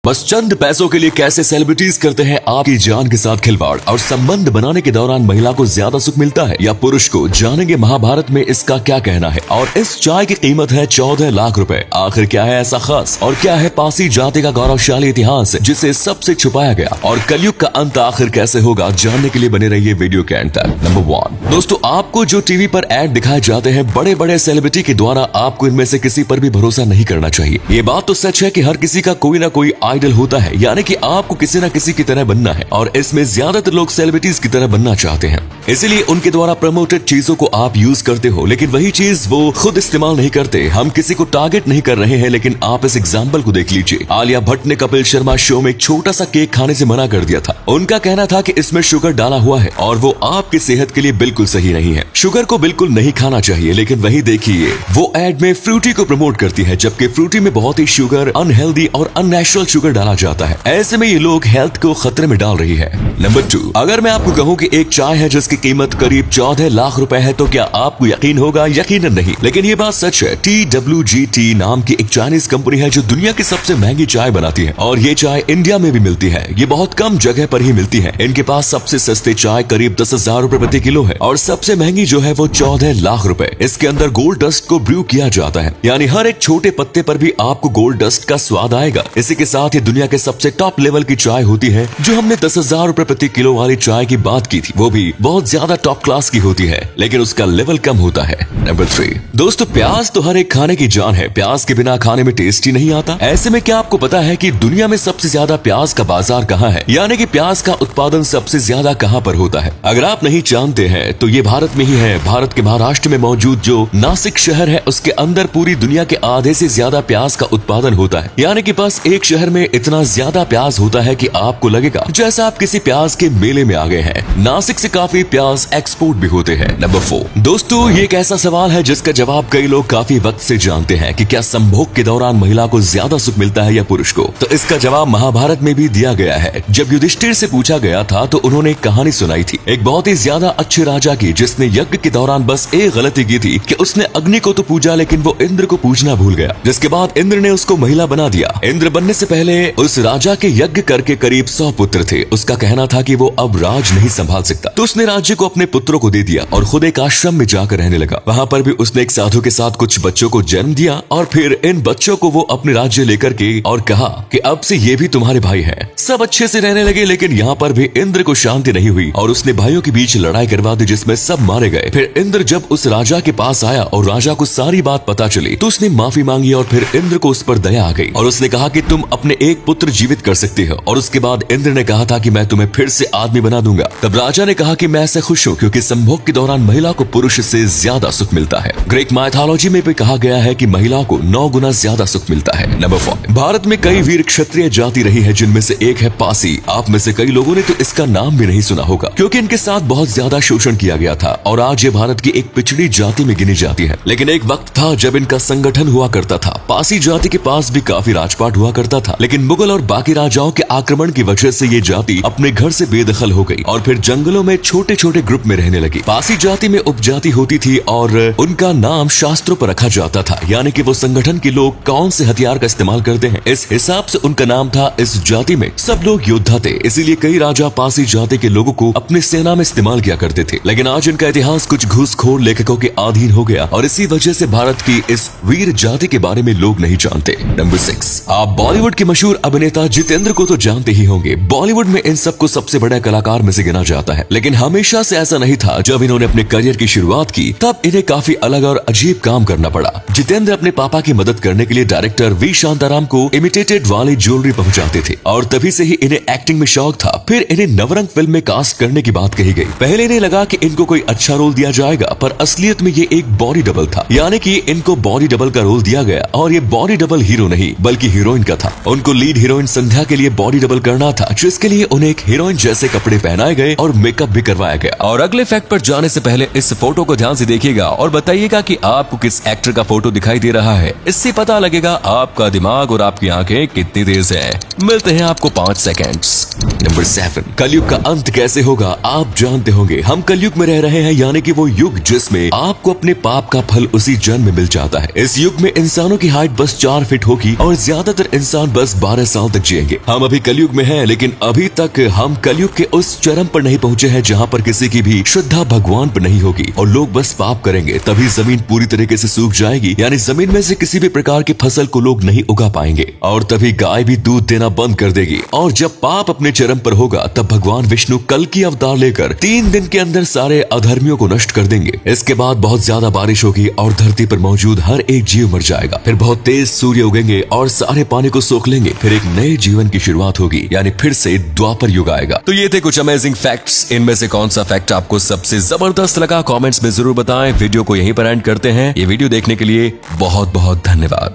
बस चंद पैसों के लिए कैसे सेलिब्रिटीज करते हैं आपकी जान के साथ खिलवाड़ और संबंध बनाने के दौरान महिला को ज्यादा सुख मिलता है या पुरुष को, जानेंगे महाभारत में इसका क्या कहना है। और इस चाय की कीमत है 14 लाख रुपए। आखिर क्या है ऐसा खास और क्या है पासी जाति का गौरवशाली इतिहास जिसे सबसे छुपाया गया, और कलयुग का अंत आखिर कैसे होगा, जानने के लिए बने रहिए वीडियो के अंत तक। नंबर 1 दोस्तों, आपको जो टीवी पर ऐड दिखाए जाते हैं बड़े बड़े सेलिब्रिटी के द्वारा, आपको इनमें से किसी पर भी भरोसा नहीं करना चाहिए। ये बात तो सच है कि हर किसी का कोई ना कोई आइडल होता है, यानी कि आपको किसी न किसी की तरह बनना है, और इसमें ज्यादातर लोग सेलिब्रिटीज की तरह बनना चाहते हैं। इसीलिए उनके द्वारा प्रमोटेड चीजों को आप यूज करते हो, लेकिन वही चीज वो खुद इस्तेमाल नहीं करते। हम किसी को टारगेट नहीं कर रहे हैं, लेकिन आप इस एग्जाम्पल को देख लीजिए। आलिया भट्ट ने कपिल शर्मा शो में एक छोटा सा केक खाने से मना कर दिया था। उनका कहना था कि इसमें शुगर डाला हुआ है और वो आपकी सेहत के लिए बिल्कुल सही नहीं है, शुगर को बिल्कुल नहीं खाना चाहिए। लेकिन वही देखिए, वो एड में फ्रूटी को प्रमोट करती है, जबकि फ्रूटी में बहुत ही शुगर, अनहेल्दी और अननेचुरल शुगर डाला जाता है। ऐसे में ये लोग हेल्थ को खतरे में डाल रही है। नंबर 2, अगर मैं आपको कहूँ कि एक चाय है जिसकी कीमत करीब 14 लाख रुपए है, तो क्या आपको यकीन होगा? यकीनन नहीं। लेकिन ये बात सच है। TWGT नाम की एक चाइनीज कंपनी है जो दुनिया की सबसे महंगी चाय बनाती है, और ये चाय इंडिया में भी मिलती है। ये बहुत कम जगह पर ही मिलती है। इनके पास सबसे सस्ते चाय करीब 10,000 रुपए प्रति किलो है, और सबसे महंगी जो है वो 14 लाख रुपए। इसके अंदर गोल्ड डस्ट को ब्रू किया जाता है, यानी हर एक छोटे पत्ते पर भी आपको गोल्ड डस्ट का स्वाद आएगा। इसी के साथ ये दुनिया के सबसे टॉप लेवल की चाय होती है। जो हमने 10,000 रुपए प्रति किलो वाली चाय की बात की थी, वो भी बहुत ज्यादा टॉप क्लास की होती है, लेकिन उसका लेवल कम होता है। नंबर 3 दोस्तों, प्याज तो हर एक खाने की जान है। प्याज के बिना खाने में टेस्ट ही नहीं आता। ऐसे में क्या आपको पता है कि दुनिया में सबसे ज्यादा प्याज का बाजार कहाँ है, यानी कि प्याज का उत्पादन सबसे ज्यादा कहाँ पर होता है? अगर आप नहीं जानते हैं तो ये भारत में ही है। भारत के महाराष्ट्र में मौजूद जो नासिक शहर है, उसके अंदर पूरी दुनिया के आधे से ज्यादा प्याज का उत्पादन होता है। यानी कि बस एक शहर में इतना ज्यादा प्याज होता है कि आपको लगेगा जैसा आप किसी प्याज के मेले में आ गए हैं। नासिक से काफी प्याज एक्सपोर्ट भी होते हैं। नंबर 4 दोस्तों, ये एक ऐसा सवाल है जिसका जवाब कई लोग काफी वक्त से जानते हैं कि क्या संभोग के दौरान महिला को ज्यादा सुख मिलता है या पुरुष को? तो इसका जवाब महाभारत में भी दिया गया है। जब युधिष्ठिर से पूछा गया था तो उन्होंने एक कहानी सुनाई थी, एक बहुत ही ज्यादा अच्छे राजा की, जिसने यज्ञ के दौरान बस एक गलती की थी कि उसने अग्नि को तो पूजा, लेकिन वो इंद्र को पूजना भूल गया, जिसके बाद इंद्र ने उसको महिला बना दिया। इंद्र बनने से पहले उस राजा के यज्ञ करके करीब 100 पुत्र थे। उसका कहना था कि वो अब राज नहीं संभाल सकता, तो उसने राज्य को अपने पुत्रों को दे दिया और खुद एक आश्रम में जाकर रहने लगा। वहाँ पर भी उसने एक साधु के साथ कुछ बच्चों को जन्म दिया, और फिर इन बच्चों को वो अपने राज्य लेकर के और कहा कि अब से ये भी तुम्हारे भाई हैं। सब अच्छे से रहने लगे, लेकिन यहाँ पर भी इंद्र को शांति नहीं हुई और उसने भाइयों के बीच लड़ाई करवा दी, जिसमें सब मारे गए। फिर इंद्र जब उस राजा के पास आया और राजा को सारी बात पता चली, तो उसने माफी मांगी और फिर इंद्र को उस पर दया आ गई और उसने कहा कि तुम अपने एक पुत्र जीवित कर सकते हो। और उसके बाद इंद्र ने कहा था कि मैं तुम्हें फिर से आदमी बना दूंगा। तब राजा ने कहा कि मैं ऐसे खुश हूँ क्योंकि संभोग के दौरान महिला को पुरुष से ज्यादा सुख मिलता है। ग्रीक माइथोलॉजी में भी कहा गया है कि महिला को 9 गुना ज्यादा सुख मिलता है। नंबर 4 भारत में कई वीर क्षत्रिय जाति रही है, जिनमें से एक है पासी। आप में से कई लोगों ने तो इसका नाम भी नहीं सुना होगा, क्योंकि इनके साथ बहुत ज्यादा शोषण किया गया था और आज ये भारत की एक पिछड़ी जाति में गिनी जाती है। लेकिन एक वक्त था जब इनका संगठन हुआ करता था। पासी जाति के पास भी काफी राजपाट हुआ करता था, लेकिन मुगल और बाकी राजाओं के आक्रमण की वजह से ये जाति अपने घर से बेदखल हो गई और फिर जंगलों में छोटे छोटे ग्रुप में रहने लगी। पासी जाति में उपजाति होती थी और उनका नाम शास्त्रों पर रखा जाता था, यानी कि वो संगठन के लोग कौन से हथियार का इस्तेमाल करते हैं, इस हिसाब से उनका नाम था। इस जाति में सब लोग योद्धा थे, इसीलिए कई राजा पासी जाति के लोगों को अपनी सेना में इस्तेमाल किया करते थे। लेकिन आज इनका इतिहास कुछ घूसखोर लेखकों के अधीन हो गया और इसी वजह से भारत की इस वीर जाति के बारे में लोग नहीं जानते। नंबर 6 आप बॉलीवुड के मशहूर अभिनेता जितेंद्र को तो जानते ही होंगे। बॉलीवुड में इन सबको सबसे बड़ा कलाकार में से गिना जाता है, लेकिन हमेशा से ऐसा नहीं था। जब इन्होंने अपने करियर की शुरुआत की तब इन्हें काफी अलग और अजीब काम करना पड़ा। जितेंद्र अपने पापा की मदद करने के लिए डायरेक्टर वी शांताराम को इमिटेटेड वाली ज्वेलरी पहुंचाते थे और तभी से ही इन्हें एक्टिंग में शौक था। फिर इन्हें नवरंग फिल्म में कास्ट करने की बात कही गई। पहले इन्हें लगा कि इनको कोई अच्छा रोल दिया जाएगा, पर असलियत में ये एक बॉडी डबल था, यानी कि इनको बॉडी डबल का रोल दिया गया और ये बॉडी डबल हीरो नहीं बल्कि हीरोइन का था। उनको लीड हीरोइन संध्या के लिए बॉडी डबल करना था, जिसके लिए उन्हें एक हीरोइन जैसे कपड़े पहनाए गए और मेकअप भी करवाया गया। और अगले फैक्ट पर जाने से पहले इस फोटो को ध्यान से देखिएगा और बताइएगा कि आपको किस एक्टर का फोटो दिखाई दे रहा है। इससे पता लगेगा आपका दिमाग और आपकी आंखें कितनी तेज है। मिलते हैं आपको 5 सेकेंड्स। नंबर 7 कलयुग का अंत कैसे होगा आप जानते होंगे। हम कलयुग में रह रहे हैं, यानी कि वो युग जिसमें आपको अपने पाप का फल उसी जन्म में मिल जाता है। इस युग में इंसानों की हाइट बस 4 फीट होगी और ज्यादातर इंसान बस 10-12 साल तक जिएंगे। हम अभी कलयुग में हैं, लेकिन अभी तक हम कलयुग के उस चरम पर नहीं पहुंचे हैं जहां पर किसी की भी श्रद्धा भगवान पर नहीं होगी और लोग बस पाप करेंगे। तभी जमीन पूरी तरीके से सूख जाएगी, यानी जमीन में से किसी भी प्रकार की फसल को लोग नहीं उगा पाएंगे और तभी गाय भी दूध देना बंद कर देगी। और जब पाप अपने चरम पर होगा तब भगवान विष्णु कल की अवतार लेकर 3 दिन के अंदर सारे अधर्मियों को नष्ट कर देंगे। इसके बाद बहुत ज्यादा बारिश होगी और धरती पर मौजूद हर एक जीव मर जाएगा। फिर बहुत तेज सूर्य उगेंगे और सारे पानी को सोख लेंगे। फिर एक नए जीवन की शुरुआत होगी, यानी फिर से द्वापर युग आएगा। तो ये थे कुछ अमेजिंग फैक्ट्स। इनमें से कौन सा फैक्ट आपको सबसे जबरदस्त लगा, कमेंट्स में जरूर बताएं। वीडियो को यहीं पर एंड करते हैं। ये वीडियो देखने के लिए बहुत बहुत धन्यवाद।